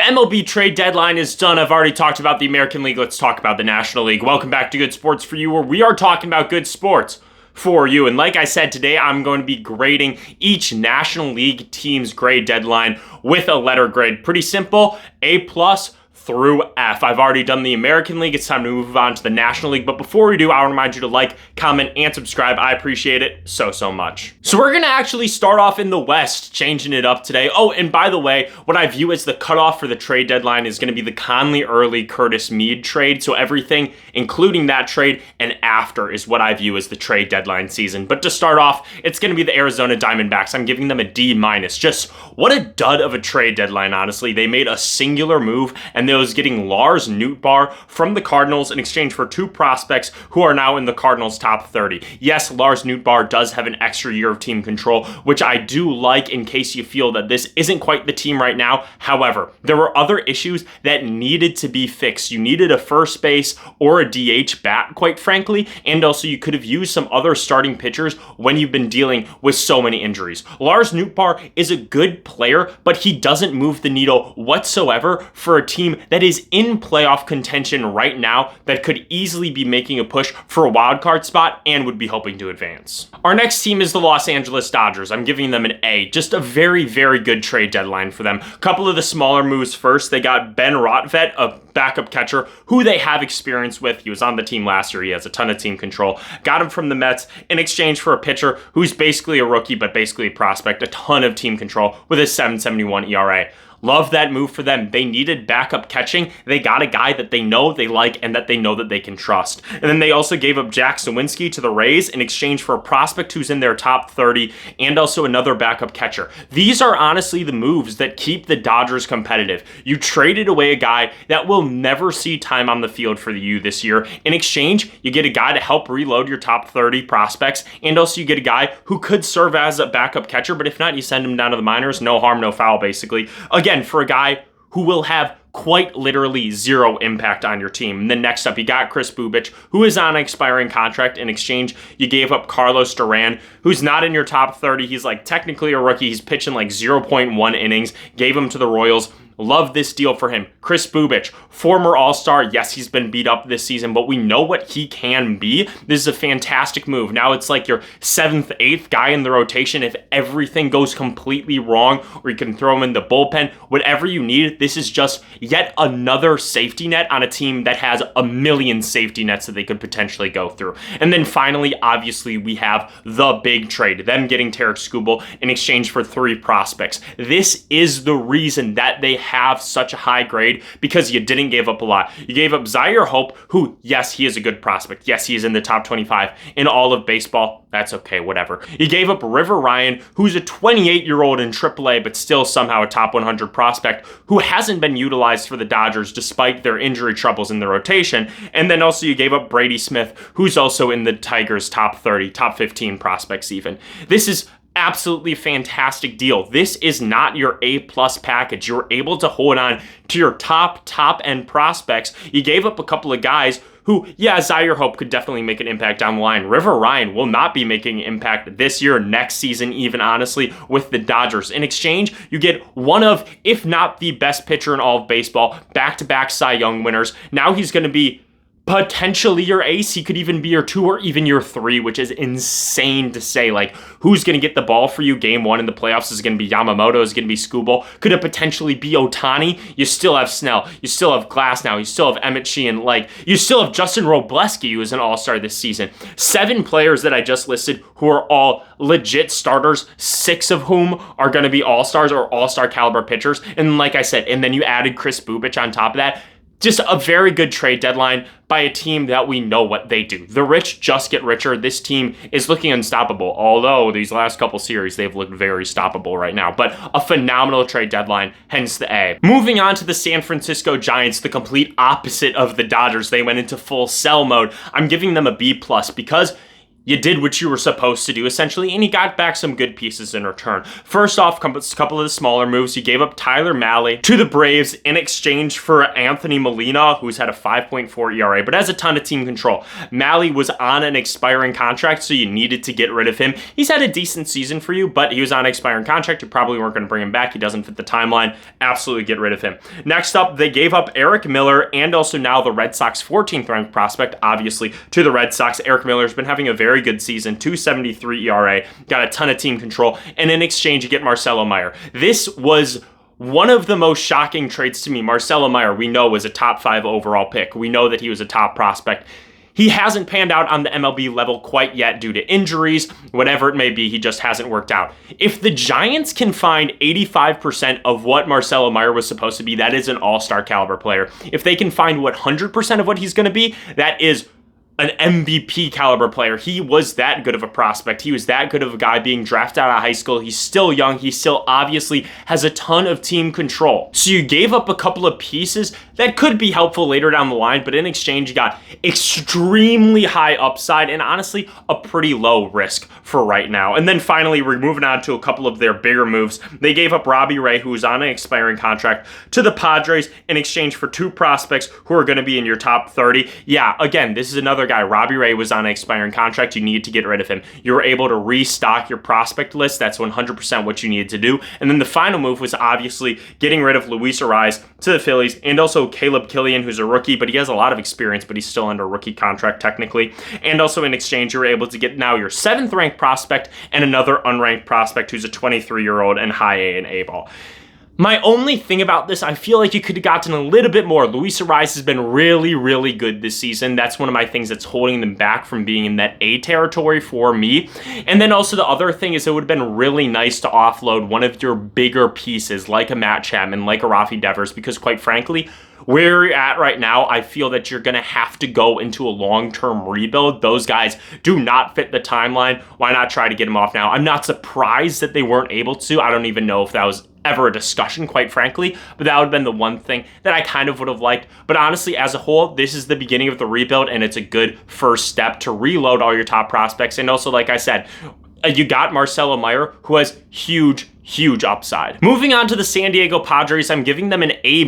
MLB trade deadline is done. I've already talked about the American League. Let's talk about the National League. Welcome back to Good Sports for You, where we are talking about good sports for you. And like I said, today I'm going to be grading each National League team's grade deadline with a letter grade. Pretty simple, A+ through F. I've already done the American League. It's time to move on to the National League. But before we do, I want to remind you to like, comment, and subscribe. I appreciate it so much. So we're going to actually start off in the West, changing it up today. Oh, and by the way, what I view as the cutoff for the trade deadline is going to be the Conley Early Curtis Mead trade. So everything, including that trade and after, is what I view as the trade deadline season. But to start off, it's going to be the Arizona Diamondbacks. I'm giving them a D-. Just what a dud of a trade deadline, honestly. They made a singular move, and they was getting Lars Nootbaar from the Cardinals in exchange for two prospects who are now in the Cardinals' top 30. Yes, Lars Nootbaar does have an extra year of team control, which I do like in case you feel that this isn't quite the team right now. However, there were other issues that needed to be fixed. You needed a first base or a DH bat, quite frankly, and also you could have used some other starting pitchers when you've been dealing with so many injuries. Lars Nootbaar is a good player, but he doesn't move the needle whatsoever for a team that is in playoff contention right now that could easily be making a push for a wild card spot and would be hoping to advance. Our next team is the Los Angeles Dodgers. I'm giving them an A. Just a very good trade deadline for them. A couple of the smaller moves first. They got Ben Rotvet, a backup catcher who they have experience with. He was on the team last year. He has a ton of team control. Got him from the Mets in exchange for a pitcher who's basically a rookie, but basically a prospect. A ton of team control with a 7.71 ERA. Love that move for them. They needed backup catching. They got a guy that they know they like and that they know that they can trust. And then they also gave up Jack Sawinski to the Rays in exchange for a prospect who's in their top 30 and also another backup catcher. These are honestly the moves that keep the Dodgers competitive. You traded away a guy that will never see time on the field for you this year. In exchange, you get a guy to help reload your top 30 prospects, and also you get a guy who could serve as a backup catcher, but if not, you send him down to the minors. No harm, no foul, basically. Again, for a guy who will have quite literally zero impact on your team. And then next up, you got Kris Bubic, who is on an expiring contract. In exchange, you gave up Carlos Duran, who's not in your top 30. He's like technically a rookie. He's pitching like 0.1 innings. Gave him to the Royals. Love this deal for him. Kris Bubic, former All-Star. Yes, he's been beat up this season, but we know what he can be. This is a fantastic move. Now it's like your 7th, 8th guy in the rotation. If everything goes completely wrong, or you can throw him in the bullpen, whatever you need, this is just yet another safety net on a team that has a million safety nets that they could potentially go through. And then finally, obviously, we have the big trade, them getting Tarik Skubal in exchange for 3 prospects. This is the reason that they have such a high grade, because you didn't give up a lot. You gave up Zaire Hope, who, yes, he is a good prospect. Yes, he is in the top 25 in all of baseball. That's okay, whatever. You gave up River Ryan, who's a 28-year-old in AAA, but still somehow a top 100 prospect who hasn't been utilized for the Dodgers despite their injury troubles in the rotation. And then also you gave up Brady Smith, who's also in the Tigers' top 30, top 15 prospects even. This is absolutely fantastic deal. This is not your A+ package. You were able to hold on to your top end prospects. You gave up a couple of guys who, yeah, Zaire Hope could definitely make an impact down the line. River Ryan will not be making an impact this year, next season, even honestly, with the Dodgers. In exchange, you get one of, if not the best pitcher in all of baseball, back-to-back Cy Young winners. Now he's going to be potentially your ace. He could even be your 2 or even your 3, which is insane to say. Like, who's going to get the ball for you game 1 in the playoffs? Is it going to be Yamamoto? Is it going to be Skubal? Could it potentially be Ohtani? You still have Snell. You still have Glasnow. You still have Emmett Sheehan. Like, you still have Justin Robleski, who is an all-star this season. 7 players that I just listed who are all legit starters, 6 of whom are going to be all-stars or all-star caliber pitchers. And like I said, and then you added Kris Bubic on top of that. Just a very good trade deadline by a team that we know what they do. The rich just get richer. This team is looking unstoppable, although these last couple series, they've looked very stoppable right now. But a phenomenal trade deadline, hence the A. Moving on to the San Francisco Giants, the complete opposite of the Dodgers. They went into full sell mode. I'm giving them a B+ because you did what you were supposed to do, essentially, and you got back some good pieces in return. First off, a couple of the smaller moves. You gave up Tyler Mahle to the Braves in exchange for Anthony Molina, who's had a 5.4 ERA, but has a ton of team control. Mahle was on an expiring contract, so you needed to get rid of him. He's had a decent season for you, but he was on an expiring contract. You probably weren't going to bring him back. He doesn't fit the timeline. Absolutely get rid of him. Next up, they gave up Eric Miller and also now the Red Sox 14th ranked prospect, obviously, to the Red Sox. Eric Miller's been having a very good season, 2.73 ERA, got a ton of team control, and in exchange you get Marcelo Meyer. This was one of the most shocking trades to me. Marcelo Meyer, we know, was a top 5 overall pick. We know that he was a top prospect. He hasn't panned out on the MLB level quite yet due to injuries, whatever it may be. He just hasn't worked out. If the Giants can find 85% of what Marcelo Meyer was supposed to be, that is an all-star caliber player. If they can find 100% of what he's going to be, that is an MVP caliber player. He was that good of a prospect. He was that good of a guy being drafted out of high school. He's still young. He still obviously has a ton of team control. So you gave up a couple of pieces that could be helpful later down the line, but in exchange you got extremely high upside and honestly a pretty low risk for right now. And then finally, we're moving on to a couple of their bigger moves. They gave up Robbie Ray, who was on an expiring contract, to the Padres in exchange for 2 prospects who are going to be in your top 30. Yeah, again, this is another guy. Robbie Ray was on an expiring contract. You needed to get rid of him. You were able to restock your prospect list. That's 100% what you needed to do. And then the final move was obviously getting rid of Luis Arraez to the Phillies and also Caleb Killian, who's a rookie, but he has a lot of experience, but he's still under a rookie contract technically. And also in exchange, you were able to get now your 7th ranked prospect and another unranked prospect who's a 23-year-old and high A and A ball. My only thing about this, I feel like you could have gotten a little bit more. Luis Arraez has been really, really good this season. That's one of my things that's holding them back from being in that A territory for me. And then also the other thing is it would have been really nice to offload one of your bigger pieces like a Matt Chapman, like a Rafi Devers, because quite frankly, where you're at right now, I feel that you're going to have to go into a long-term rebuild. Those guys do not fit the timeline. Why not try to get them off now? I'm not surprised that they weren't able to. I don't even know if that was ever a discussion, quite frankly, but that would have been the one thing that I kind of would have liked. But honestly, as a whole, this is the beginning of the rebuild, and it's a good first step to reload all your top prospects. And also, like I said, you got Marcelo Meyer, who has huge upside. Moving on to the San Diego Padres, I'm giving them an A-.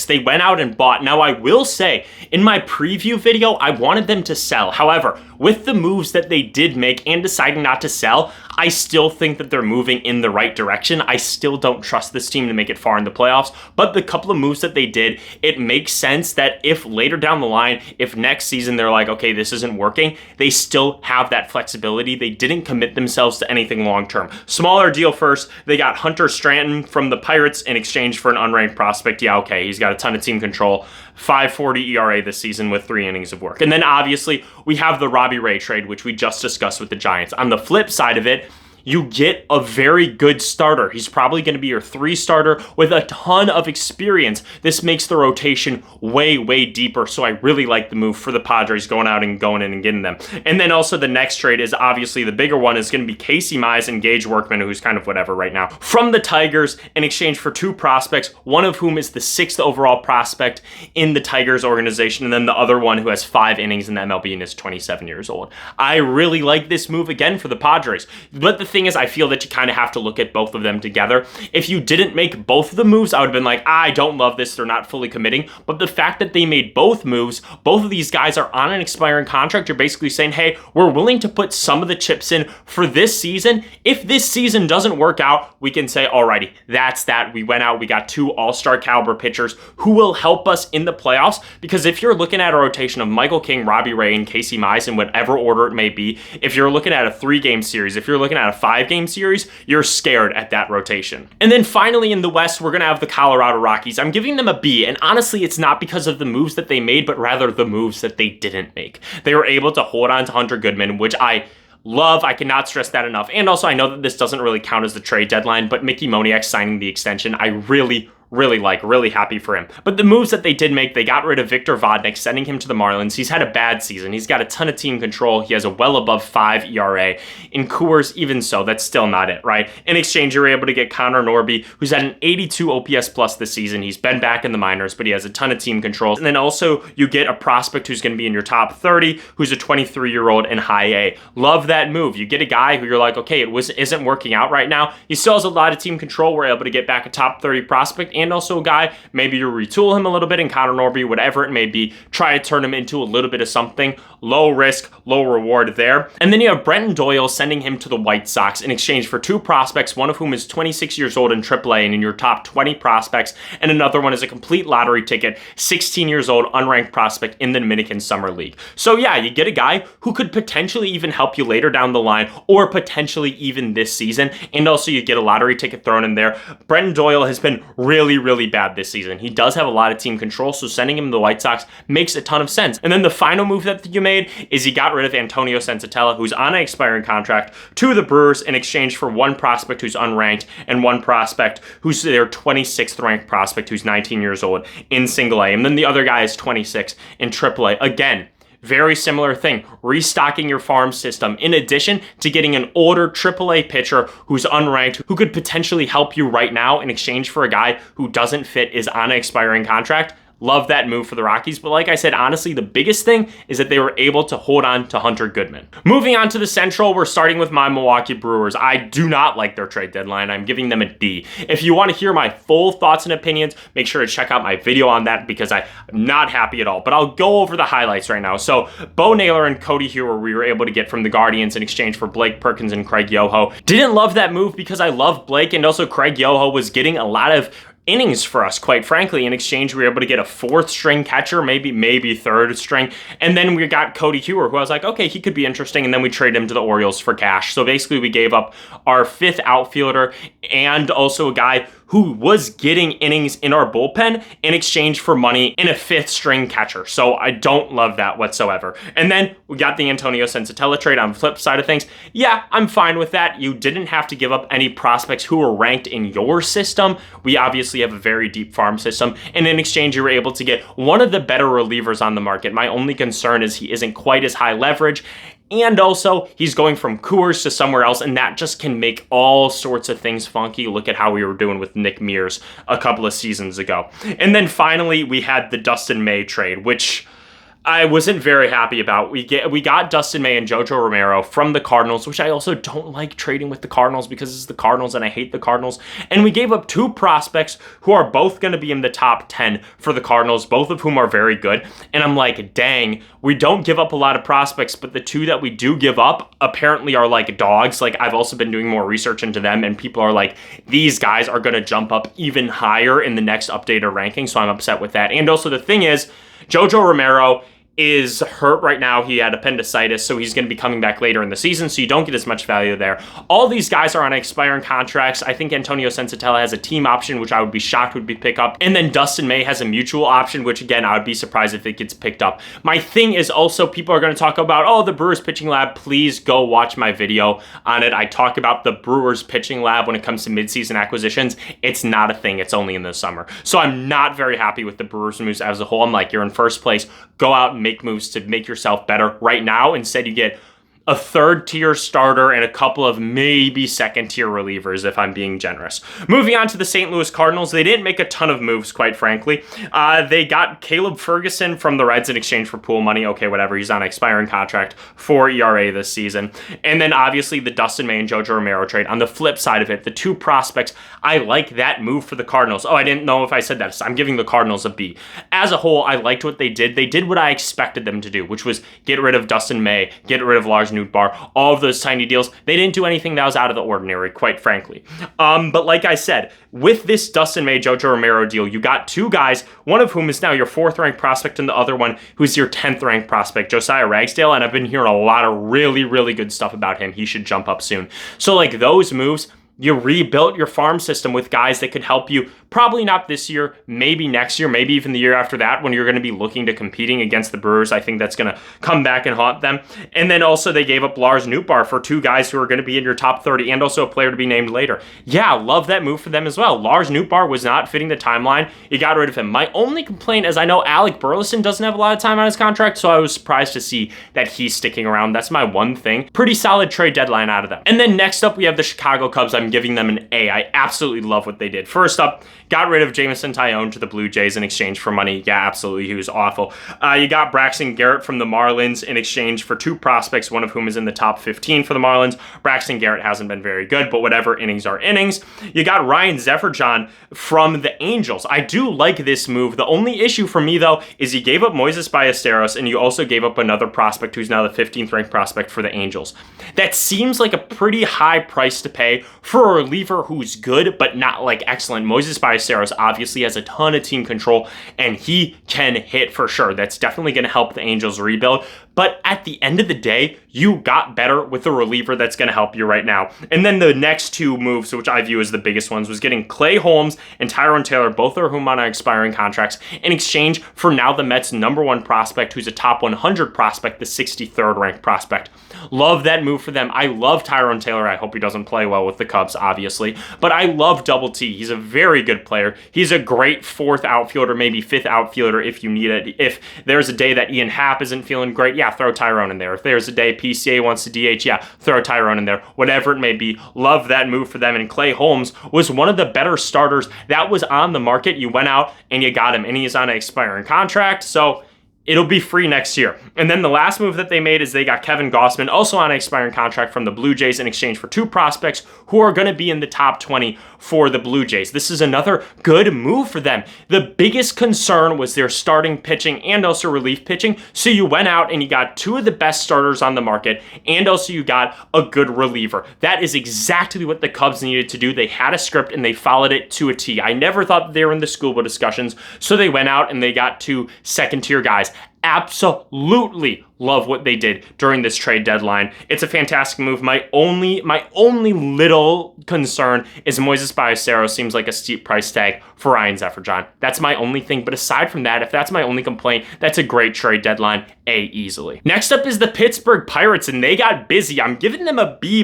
They went out and bought. Now, I will say, in my preview video, I wanted them to sell. However, with the moves that they did make and deciding not to sell, I still think that they're moving in the right direction. I still don't trust this team to make it far in the playoffs, but the couple of moves that they did, it makes sense that if later down the line, if next season they're like, okay, this isn't working, they still have that flexibility. They didn't commit themselves to anything long-term. Smaller deal first, they got Hunter Stanton from the Pirates in exchange for an unranked prospect. Yeah, okay, he's got a ton of team control. 5.40 ERA this season with 3 innings of work. And then obviously we have the Robbie Ray trade, which we just discussed with the Giants. On the flip side of it, you get a very good starter. He's probably going to be your 3 starter with a ton of experience. This makes the rotation way deeper. So I really like the move for the Padres going out and going in and getting them. And then also the next trade is obviously the bigger one is going to be Casey Mize and Gage Workman, who's kind of whatever right now, from the Tigers in exchange for 2 prospects, one of whom is the 6th overall prospect in the Tigers organization, and then the other one who has 5 innings in the MLB and is 27 years old. I really like this move again for the Padres. But the thing is, I feel that you kind of have to look at both of them together. If you didn't make both of the moves, I would have been like, I don't love this. They're not fully committing. But the fact that they made both moves, both of these guys are on an expiring contract. You're basically saying, hey, we're willing to put some of the chips in for this season. If this season doesn't work out, we can say, alrighty, that's that. We went out, we got 2 all-star caliber pitchers who will help us in the playoffs. Because if you're looking at a rotation of Michael King, Robbie Ray, and Casey Mize in whatever order it may be, if you're looking at a 3-game series, if you're looking at a 5-game series, you're scared at that rotation. And then finally in the West, we're going to have the Colorado Rockies. I'm giving them a B, and honestly, it's not because of the moves that they made, but rather the moves that they didn't make. They were able to hold on to Hunter Goodman, which I love. I cannot stress that enough. And also, I know that this doesn't really count as the trade deadline, but Mickey Moniak signing the extension, I really really happy for him. But the moves that they did make, they got rid of Victor Vodnik, sending him to the Marlins. He's had a bad season. He's got a ton of team control. He has a well above 5 ERA. In Coors, even so, that's still not it, right? In exchange, you were able to get Connor Norby, who's had an 82 OPS plus this season. He's been back in the minors, but he has a ton of team control. And then also, you get a prospect who's going to be in your top 30, who's a 23-year-old in high A. Love that move. You get a guy who you're like, okay, isn't working out right now. He still has a lot of team control. We're able to get back a top 30 prospect and also a guy, maybe you retool him a little bit in Connor Norby, whatever it may be, try to turn him into a little bit of something. Low risk, low reward there. And then you have Brenton Doyle sending him to the White Sox in exchange for 2 prospects, one of whom is 26 years old in AAA and in your top 20 prospects, and another one is a complete lottery ticket, 16 years old, unranked prospect in the Dominican Summer League. So yeah, you get a guy who could potentially even help you later down the line or potentially even this season, and also you get a lottery ticket thrown in there. Brenton Doyle has been really bad this season. He does have a lot of team control, so sending him to the White Sox makes a ton of sense. And then the final move that you made is you got rid of Antonio Senzatella, who's on an expiring contract, to the Brewers in exchange for 1 prospect who's unranked and 1 prospect who's their 26th ranked prospect who's 19 years old in single A. And then the other guy is 26 in AAA. Again, very similar thing, restocking your farm system in addition to getting an older AAA pitcher who's unranked, who could potentially help you right now in exchange for a guy who doesn't fit, is on an expiring contract. Love that move for the Rockies, but like I said, honestly, the biggest thing is that they were able to hold on to Hunter Goodman. Moving on to the Central, we're starting with my Milwaukee Brewers. I do not like their trade deadline. I'm giving them a D. If you want to hear my full thoughts and opinions, make sure to check out my video on that because I'm not happy at all, but I'll go over the highlights right now. So Bo Naylor and Cody Hewer we were able to get from the Guardians in exchange for Blake Perkins and Craig Yoho. Didn't love that move because I love Blake, and also Craig Yoho was getting a lot of innings for us, quite frankly. In exchange, we were able to get a 4th string catcher, maybe 3rd string, and then we got Cody Hewer, who I was like, okay, he could be interesting, and then we traded him to the Orioles for cash. So basically, we gave up our 5th outfielder and also a guy who was getting innings in our bullpen in exchange for money in a 5th string catcher. So I don't love that whatsoever. And then we got the Antonio Senzatella trade on the flip side of things. Yeah, I'm fine with that. You didn't have to give up any prospects who were ranked in your system. We obviously have a very deep farm system. And in exchange, you were able to get one of the better relievers on the market. My only concern is he isn't quite as high leverage. And also, he's going from Coors to somewhere else, and that just can make all sorts of things funky. Look at how we were doing with Nick Mears a couple of seasons ago. And then finally, we had the Dustin May trade, which I wasn't very happy about. We got Dustin May and Jojo Romero from the Cardinals, which I also don't like trading with the Cardinals because it's the Cardinals and I hate the Cardinals. And we gave up 2 prospects who are both going to be in the top 10 for the Cardinals, both of whom are very good. And I'm like, dang, we don't give up a lot of prospects, but the 2 that we do give up apparently are like dogs. Like, I've also been doing more research into them, and people are like, these guys are going to jump up even higher in the next updated ranking. So I'm upset with that. And also the thing is, Jojo Romero is hurt right now. He had appendicitis, so he's going to be coming back later in the season, so you don't get as much value there. All these guys are on expiring contracts. I think Antonio Senzatella has a team option, which I would be shocked would be picked up. And then Dustin May has a mutual option, which again, I would be surprised if it gets picked up. My thing is also people are going to talk about, oh, the Brewers pitching lab. Please go watch my video on it. I talk about the Brewers pitching lab when it comes to midseason acquisitions. It's not a thing. It's only in the summer. So I'm not very happy with the Brewers moves as a whole. I'm like, you're in first place. Go out and make moves to make yourself better right now. Instead, you get a 3rd-tier starter and a couple of maybe 2nd-tier relievers, if I'm being generous. Moving on to the St. Louis Cardinals, they didn't make a ton of moves, quite frankly. They got Caleb Ferguson from the Reds in exchange for pool money. Okay, whatever. He's on an expiring contract, 4 ERA this season. And then, obviously, the Dustin May and Jojo Romero trade. On the flip side of it, the 2 prospects, I like that move for the Cardinals. Oh, I didn't know if I said that. So I'm giving the Cardinals a B. As a whole, I liked what they did. They did what I expected them to do, which was get rid of Dustin May, get rid of Lars Nootbaar, all of those tiny deals. They didn't do anything that was out of the ordinary, quite frankly. But like I said, with this Dustin May, Jojo Romero deal, you got 2 guys, one of whom is now your 4th-ranked prospect and the other one who's your 10th-ranked prospect, Josiah Ragsdale, and I've been hearing a lot of really good stuff about him. He should jump up soon. So like those moves, You rebuilt your farm system with guys that could help you, probably not this year, maybe next year, maybe even the year after that when you're going to be looking to competing against the Brewers. I think that's going to come back and haunt them. And then also they gave up Lars Nootbaar for two guys who are going to be in your top 30 and also a player to be named later. Yeah, love that move for them as well. Lars Nootbaar was not fitting the timeline. You got rid of him. My only complaint is I know Alec Burleson doesn't have a lot of time on his contract, so I was surprised to see that he's sticking around. That's my one thing. Pretty solid trade deadline out of them. And then next up, we have the Chicago Cubs. I'm giving them an A. I absolutely love what they did. First up, got rid of Jameson Taillon to the Blue Jays in exchange for money. Yeah, absolutely. He was awful. You got Braxton Garrett from the Marlins in exchange for two prospects, one of whom is in the top 15 for the Marlins. Braxton Garrett hasn't been very good, but whatever, innings are innings. You got Ryan Zefferjon from the Angels. I do like this move. The only issue for me, though, is you gave up Moises Ballesteros and you also gave up another prospect who's now the 15th ranked prospect for the Angels. That seems like a pretty high price to pay for a reliever who's good, but not like excellent. Moises Ballesteros obviously has a ton of team control and he can hit for sure. That's definitely going to help the Angels rebuild. But at the end of the day, you got better with a reliever that's going to help you right now. And then the next two moves, which I view as the biggest ones, was getting Clay Holmes and Tyrone Taylor, both of whom on expiring contracts, in exchange for now the Mets' number one prospect, who's a top 100 prospect, the 63rd ranked prospect. Love that move for them. I love Tyrone Taylor. I hope he doesn't play well with the Cubs, obviously. But I love Double T. He's a very good player. He's a great fourth outfielder, maybe fifth outfielder if you need it. If there's a day that Ian Happ isn't feeling great, yeah, throw Tyrone in there. If there's a day PCA wants to DH, yeah, throw Tyrone in there. Whatever it may be, love that move for them. And Clay Holmes was one of the better starters that was on the market. You went out and you got him, and he's on an expiring contract, so it'll be free next year. And then the last move that they made is they got Kevin Gausman, also on an expiring contract from the Blue Jays, in exchange for two prospects who are going to be in the top 20 for the Blue Jays. This is another good move for them. The biggest concern was their starting pitching and also relief pitching. So you went out and you got two of the best starters on the market, and also you got a good reliever. That is exactly what the Cubs needed to do. They had a script and they followed it to a T. I never thought they were in the scuba discussions, so they went out and they got two second-tier guys. Absolutely love what they did during this trade deadline. It's a fantastic move. My only little concern is Moises Ballesteros seems like a steep price tag for Ryan Zefferjon. That's my only thing. But aside from that, if that's my only complaint, that's a great trade deadline. A easily. Next up is the Pittsburgh Pirates, and they got busy. I'm giving them a B-.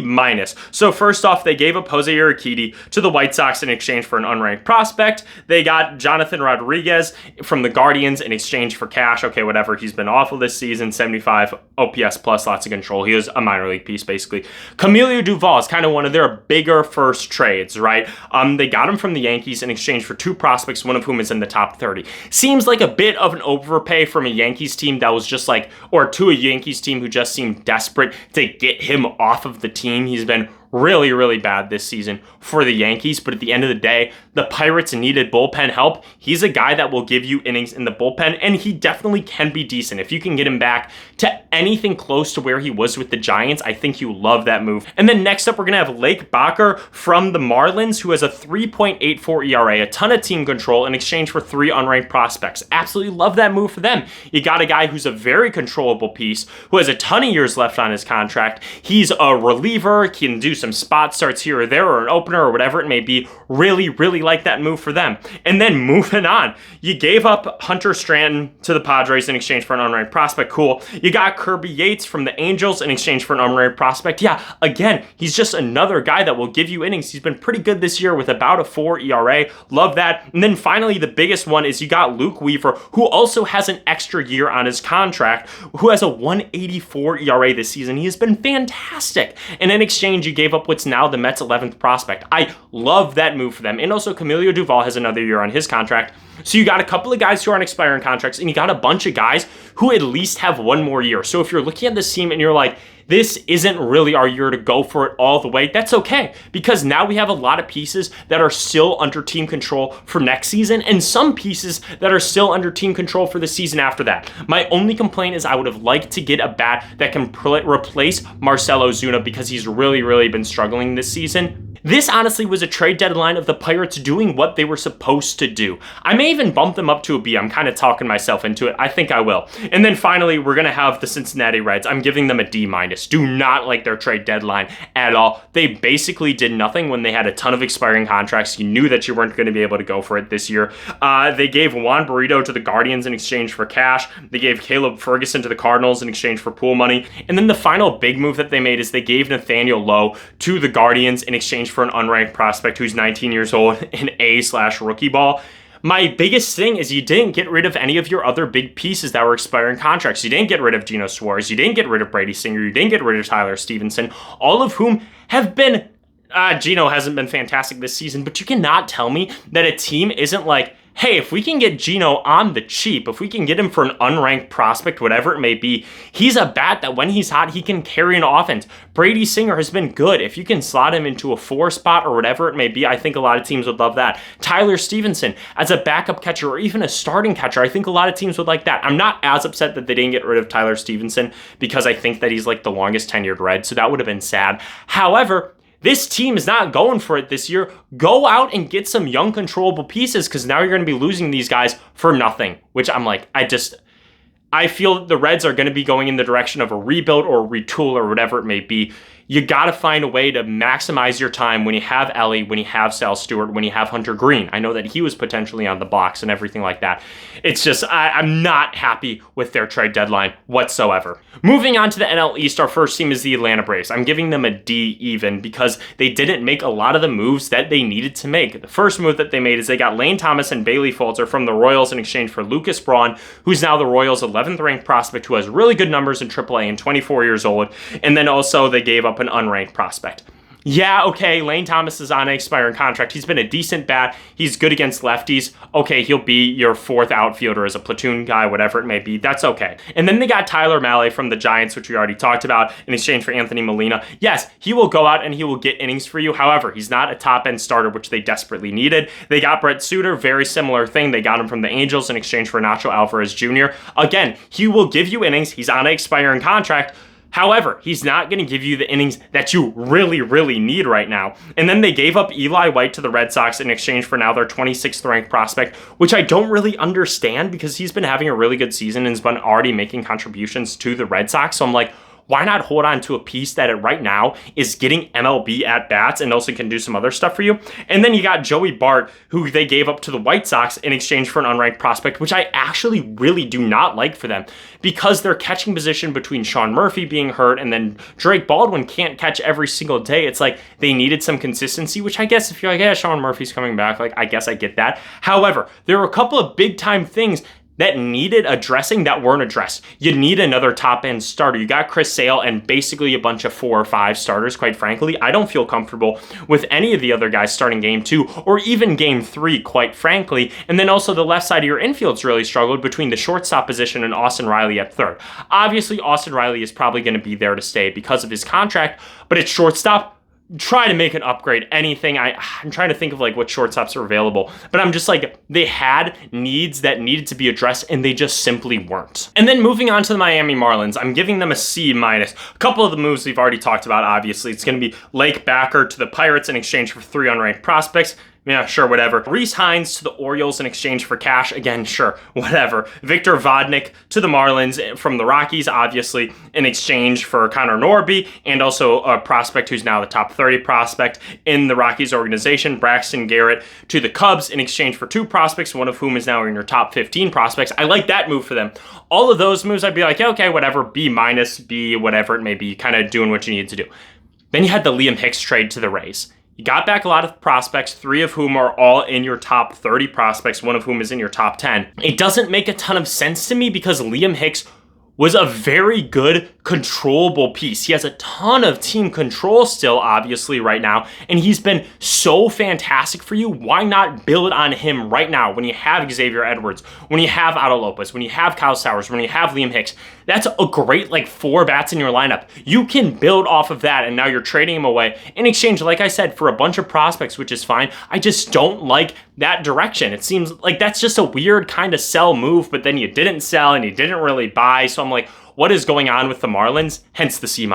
So first off, they gave up Jose Urquidy to the White Sox in exchange for an unranked prospect. They got Jonathan Rodriguez from the Guardians in exchange for cash. Okay, whatever. He's been awful this season. 75 OPS plus, lots of control. He was a minor league piece, basically. Camilo Duval is kind of one of their bigger first trades, right? They got him from the Yankees in exchange for two prospects, one of whom is in the top 30. Seems like a bit of an overpay from a Yankees team that was just or to a Yankees team who just seemed desperate to get him off of the team. He's been really, really bad this season for the Yankees, but at the end of the day, the Pirates needed bullpen help. He's a guy that will give you innings in the bullpen, and he definitely can be decent. If you can get him back to anything close to where he was with the Giants, I think you love that move. And then next up, we're going to have Lake Bakker from the Marlins, who has a 3.84 ERA, a ton of team control in exchange for three unranked prospects. Absolutely love that move for them. You got a guy who's a very controllable piece, who has a ton of years left on his contract. He's a reliever, can do some spot starts here or there, or an opener or whatever it may be. Really, really like that move for them. And then moving on, you gave up Hunter Stanton to the Padres in exchange for an unranked prospect. Cool. You got Kirby Yates from the Angels in exchange for an unranked prospect. Yeah, again, he's just another guy that will give you innings. He's been pretty good this year with about a 4 ERA. Love that. And then finally, the biggest one is you got Luke Weaver, who also has an extra year on his contract, who has a 1.84 ERA this season. He has been fantastic. And in exchange, you gave up what's now the Mets' 11th prospect. I love that move for them. And also, Camilo Duval has another year on his contract. So you got a couple of guys who are on expiring contracts, and you got a bunch of guys who at least have one more year. So if you're looking at this team and you're like, this isn't really our year to go for it all the way, that's okay, because now we have a lot of pieces that are still under team control for next season and some pieces that are still under team control for the season after that. My only complaint is I would have liked to get a bat that can replace Marcell Ozuna, because he's really, really been struggling this season. This honestly was a trade deadline of the Pirates doing what they were supposed to do. I may even bump them up to a B. I'm kind of talking myself into it. I think I will. And then finally, we're going to have the Cincinnati Reds. I'm giving them a D-. Do not like their trade deadline at all. They basically did nothing when they had a ton of expiring contracts. You knew that you weren't going to be able to go for it this year. They gave Juan Burrito to the Guardians in exchange for cash. They gave Caleb Ferguson to the Cardinals in exchange for pool money. And then the final big move that they made is they gave Nathaniel Lowe to the Guardians in exchange for an unranked prospect who's 19 years old in A/rookie ball. My biggest thing is you didn't get rid of any of your other big pieces that were expiring contracts. You didn't get rid of Geno Suarez. You didn't get rid of Brady Singer. You didn't get rid of Tyler Stevenson, all of whom have been... Geno hasn't been fantastic this season, but you cannot tell me that a team isn't like, hey, if we can get Geno on the cheap, if we can get him for an unranked prospect, whatever it may be, he's a bat that when he's hot, he can carry an offense. Brady Singer has been good. If you can slot him into a 4 spot or whatever it may be, I think a lot of teams would love that. Tyler Stevenson as a backup catcher or even a starting catcher, I think a lot of teams would like that. I'm not as upset that they didn't get rid of Tyler Stevenson because I think that he's like the longest tenured Red, so that would have been sad. However, this team is not going for it this year. Go out and get some young controllable pieces because now you're going to be losing these guys for nothing, which I'm like, I feel the Reds are going to be going in the direction of a rebuild or a retool or whatever it may be. You got to find a way to maximize your time when you have Ellie, when you have Sal Stewart, when you have Hunter Green. I know that he was potentially on the box and everything like that. It's just, I'm not happy with their trade deadline whatsoever. Moving on to the NL East, our first team is the Atlanta Braves. I'm giving them a D even because they didn't make a lot of the moves that they needed to make. The first move that they made is they got Lane Thomas and Bailey Falter from the Royals in exchange for Lucas Braun, who's now the Royals' 11th ranked prospect who has really good numbers in AAA and 24 years old. And then also they gave up an unranked prospect. Yeah, okay, Lane Thomas is on an expiring contract. He's been a decent bat. He's good against lefties. Okay, he'll be your 4th outfielder as a platoon guy, whatever it may be. That's okay. And then they got Tyler Mahle from the Giants, which we already talked about, in exchange for Anthony Molina. Yes, he will go out and he will get innings for you. However, he's not a top-end starter, which they desperately needed. They got Brett Suter, very similar thing. They got him from the Angels in exchange for Nacho Alvarez Jr. Again, he will give you innings. He's on an expiring contract. However, he's not going to give you the innings that you really, really need right now. And then they gave up Eli White to the Red Sox in exchange for now their 26th ranked prospect, which I don't really understand because he's been having a really good season and has been already making contributions to the Red Sox. So I'm like, why not hold on to a piece that right now is getting MLB at bats and also can do some other stuff for you? And then you got Joey Bart, who they gave up to the White Sox in exchange for an unranked prospect, which I actually really do not like for them because their catching position between Sean Murphy being hurt and then Drake Baldwin can't catch every single day. It's like they needed some consistency, which I guess if you're like, yeah, Sean Murphy's coming back, like I guess I get that. However, there were a couple of big time things that needed addressing that weren't addressed. You need another top-end starter. You got Chris Sale and basically a bunch of 4 or 5 starters, quite frankly. I don't feel comfortable with any of the other guys starting game 2 or even game 3, quite frankly. And then also the left side of your infield's really struggled between the shortstop position and Austin Riley at third. Obviously, Austin Riley is probably going to be there to stay because of his contract, but at shortstop, try to make an upgrade, anything. I'm trying to think of like what shortstops are available, but I'm just like, they had needs that needed to be addressed and they just simply weren't. And then moving on to the Miami Marlins, I'm giving them a C-. A couple of the moves we've already talked about, obviously. It's going to be Lake Backer to the Pirates in exchange for 3 unranked prospects. Yeah, sure, whatever. Reese Hines to the Orioles in exchange for cash. Again, sure, whatever. Victor Vodnik to the Marlins from the Rockies, obviously, in exchange for Connor Norby, and also a prospect who's now the top 30 prospect in the Rockies organization, Braxton Garrett to the Cubs in exchange for 2 prospects, one of whom is now in your top 15 prospects. I like that move for them. All of those moves, I'd be like, yeah, okay, whatever, B-, B, whatever it may be, kind of doing what you need to do. Then you had the Liam Hicks trade to the Rays. You got back a lot of prospects, 3 of whom are all in your top 30 prospects, 1 of whom is in your top 10. It doesn't make a ton of sense to me because Liam Hicks was a very good, controllable piece. He has a ton of team control still, obviously, right now, and he's been so fantastic for you. Why not build on him right now when you have Xavier Edwards, when you have Otto Lopez, when you have Kyle Sowers, when you have Liam Hicks? That's a great, 4 bats in your lineup. You can build off of that, and now you're trading him away in exchange, like I said, for a bunch of prospects, which is fine. I just don't like that direction. It seems like that's just a weird kind of sell move, but then you didn't sell and you didn't really buy, so I'm like, what is going on with the Marlins? Hence the C-.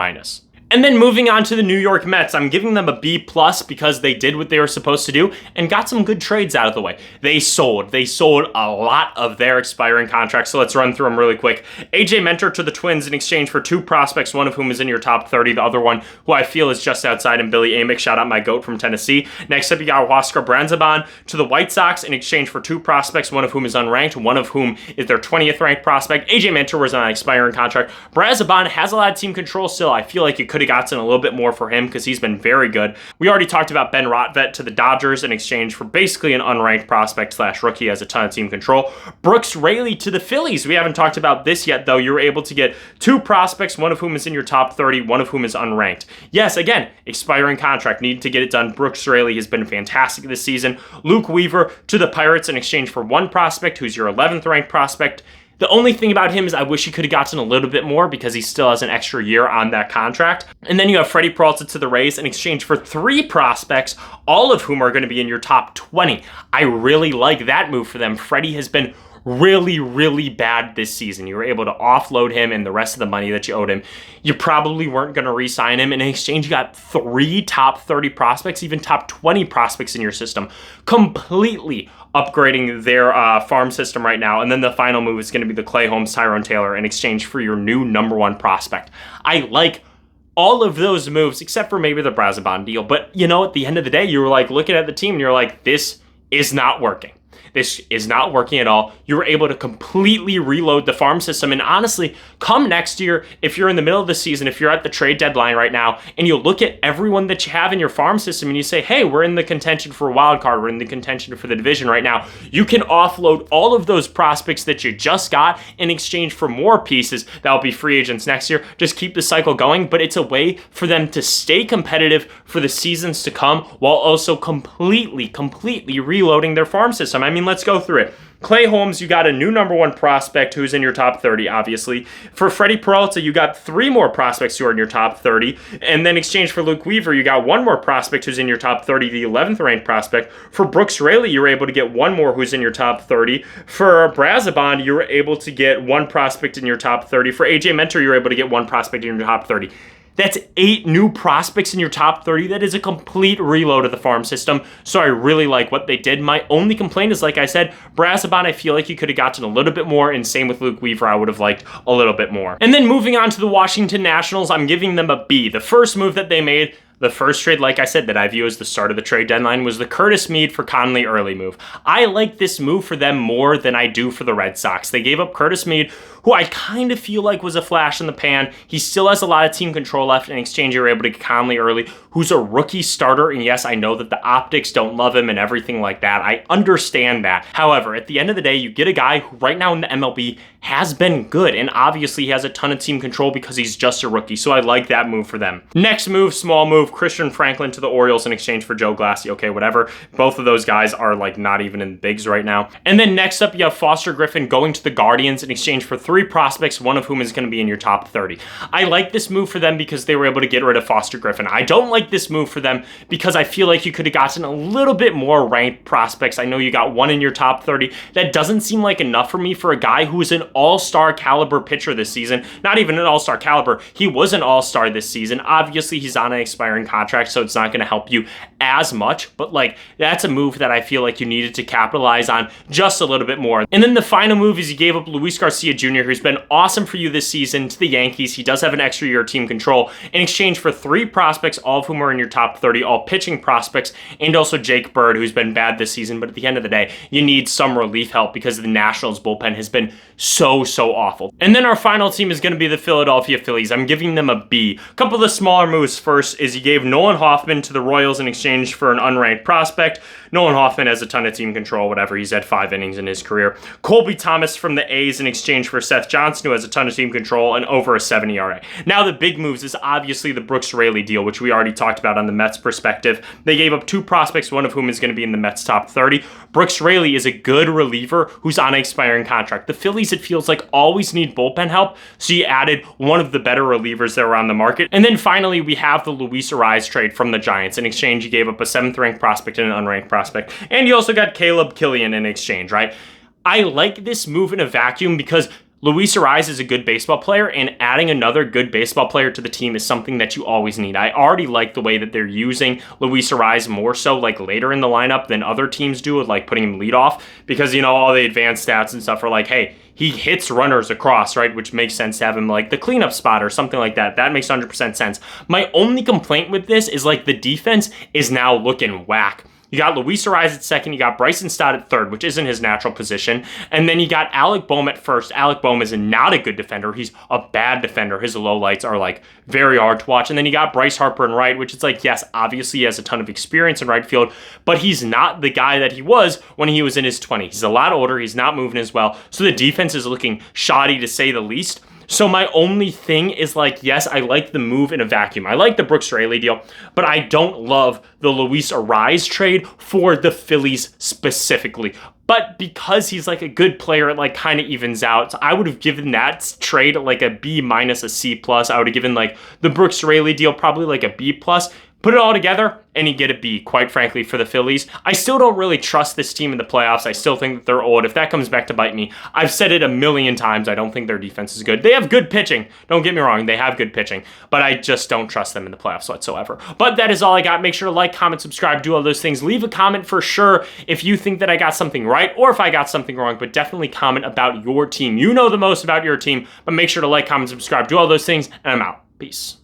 And then moving on to the New York Mets, I'm giving them a B+ because they did what they were supposed to do and got some good trades out of the way. They sold a lot of their expiring contracts, so let's run through them really quick. AJ Minter to the Twins in exchange for 2 prospects, one of whom is in your top 30, the other one who I feel is just outside, and Billy Amick, shout out my GOAT from Tennessee. Next up, you got Oscar Branzaban to the White Sox in exchange for 2 prospects, one of whom is unranked, one of whom is their 20th ranked prospect. AJ Minter was on an expiring contract. Branzaban has a lot of team control still. I feel like you could have gotten a little bit more for him because he's been very good. We already talked about Ben Rotvet to the Dodgers in exchange for basically an unranked prospect / rookie, has a ton of team control. Brooks Raley to the Phillies. We haven't talked about this yet, though. You were able to get 2 prospects, one of whom is in your top 30, one of whom is unranked. Yes, again, expiring contract. Need to get it done. Brooks Raley has been fantastic this season. Luke Weaver to the Pirates in exchange for 1 prospect, who's your 11th ranked prospect. The only thing about him is I wish he could have gotten a little bit more because he still has an extra year on that contract. And then you have Freddie Peralta to the Rays in exchange for 3 prospects, all of whom are going to be in your top 20. I really like that move for them. Freddie has been really bad this season. You were able to offload him and the rest of the money that you owed him. You probably weren't going to re-sign him. In exchange, you got 3 top 30 prospects, even top 20 prospects in your system, completely upgrading their farm system right now. And then the final move is going to be the Clay Holmes, Tyrone Taylor in exchange for your new number 1 prospect. I like all of those moves except for maybe the Branzaban deal. But you know, at the end of the day, you were like looking at the team and you're like, this is not working. This is not working at all. You were able to completely reload the farm system. And honestly, come next year, if you're in the middle of the season, if you're at the trade deadline right now, and you look at everyone that you have in your farm system and you say, hey, we're in the contention for a wild card, we're in the contention for the division right now, you can offload all of those prospects that you just got in exchange for more pieces that'll be free agents next year. Just keep the cycle going, but it's a way for them to stay competitive for the seasons to come while also completely reloading their farm system. I mean, let's go through it. Clay Holmes, you got a new number 1 prospect who's in your top 30, obviously. For Freddie Peralta, you got 3 more prospects who are in your top 30. And then in exchange for Luke Weaver, you got 1 more prospect who's in your top 30, the 11th ranked prospect. For Brooks Raley, you were able to get 1 more who's in your top 30. For Branzaban, you were able to get 1 prospect in your top 30. For AJ Minter, you were able to get 1 prospect in your top 30. That's 8 new prospects in your top 30. That is a complete reload of the farm system. So I really like what they did. My only complaint is, like I said, Branzaban, I feel like you could have gotten a little bit more, and same with Luke Weaver, I would have liked a little bit more. And then moving on to the Washington Nationals, I'm giving them a B. The first move that they made, the first trade, like I said, that I view as the start of the trade deadline was the Curtis Mead for Conley early move. I like this move for them more than I do for the Red Sox. They gave up Curtis Mead, who I kind of feel like was a flash in the pan. He still has a lot of team control left. In exchange, you were able to get Conley early, who's a rookie starter. And yes, I know that the optics don't love him and everything like that. I understand that. However, at the end of the day, you get a guy who right now in the MLB has been good. And obviously he has a ton of team control because he's just a rookie. So I like that move for them. Next move, small move, Christian Franklin to the Orioles in exchange for Joe Glassie. Okay, whatever. Both of those guys are like not even in the bigs right now. And then next up, you have Foster Griffin going to the Guardians in exchange for 3 prospects, one of whom is going to be in your top 30. I like this move for them because they were able to get rid of Foster Griffin. I don't like this move for them because I feel like you could have gotten a little bit more ranked prospects. I know you got 1 in your top 30. That doesn't seem like enough for me for a guy who is an all-star caliber pitcher this season. Not even an all-star caliber. He was an all-star this season. Obviously, he's on an expiring contract, so it's not going to help you as much, but like that's a move that I feel like you needed to capitalize on just a little bit more. And then the final move is you gave up Luis Garcia Jr., who's been awesome for you this season, to the Yankees. He does have an extra year of team control in exchange for 3 prospects, all of whom are in your top 30, all pitching prospects, and also Jake Bird, who's been bad this season. But at the end of the day, you need some relief help because the Nationals bullpen has been so awful. And then our final team is going to be the Philadelphia Phillies. I'm giving them a B. A couple of the smaller moves first is you gave Nolan Hoffman to the Royals in exchange for an unranked prospect. Nolan Hoffman has a ton of team control, whatever. He's had 5 innings in his career. Colby Thomas from the A's in exchange for Seth Johnson, who has a ton of team control and over a 7 ERA. Now the big moves is obviously the Brooks Raley deal, which we already talked about on the Mets perspective. They gave up 2 prospects, one of whom is going to be in the Mets top 30. Brooks Raley is a good reliever who's on an expiring contract. The Phillies, it feels like, always need bullpen help, so you added one of the better relievers that were on the market. And then finally, we have the Luis Arraez trade from the Giants. In exchange, you gave up a 7th ranked prospect and an unranked prospect. And you also got Caleb Killian in exchange, right? I like this move in a vacuum because Luis Arraez is a good baseball player, and adding another good baseball player to the team is something that you always need. I already like the way that they're using Luis Arraez more so like later in the lineup than other teams do, with like putting him lead off, because, you know, all the advanced stats and stuff are like, hey, he hits runners across, right? Which makes sense to have him like the cleanup spot or something like that. That makes 100% sense. My only complaint with this is like the defense is now looking whack. You got Luis Arraez at second. You got Bryson Stott at third, which isn't his natural position. And then you got Alec Bohm at first. Alec Bohm is not a good defender. He's a bad defender. His lowlights are like very hard to watch. And then you got Bryce Harper in right, which is like, yes, obviously he has a ton of experience in right field, but he's not the guy that he was when he was in his 20s. He's a lot older. He's not moving as well. So the defense is looking shoddy to say the least. So my only thing is like, yes, I like the move in a vacuum. I like the Brooks Raley deal, but I don't love the Luis Arraez trade for the Phillies specifically. But because he's like a good player, it like kind of evens out. So I would have given that trade like a B minus, a C plus. I would have given like the Brooks Raley deal probably like a B plus. Put it all together, and you get a B, quite frankly, for the Phillies. I still don't really trust this team in the playoffs. I still think that they're old. If that comes back to bite me, I've said it a million times. I don't think their defense is good. They have good pitching. Don't get me wrong. They have good pitching. But I just don't trust them in the playoffs whatsoever. But that is all I got. Make sure to like, comment, subscribe, do all those things. Leave a comment for sure if you think that I got something right or if I got something wrong. But definitely comment about your team. You know the most about your team. But make sure to like, comment, subscribe, do all those things. And I'm out. Peace.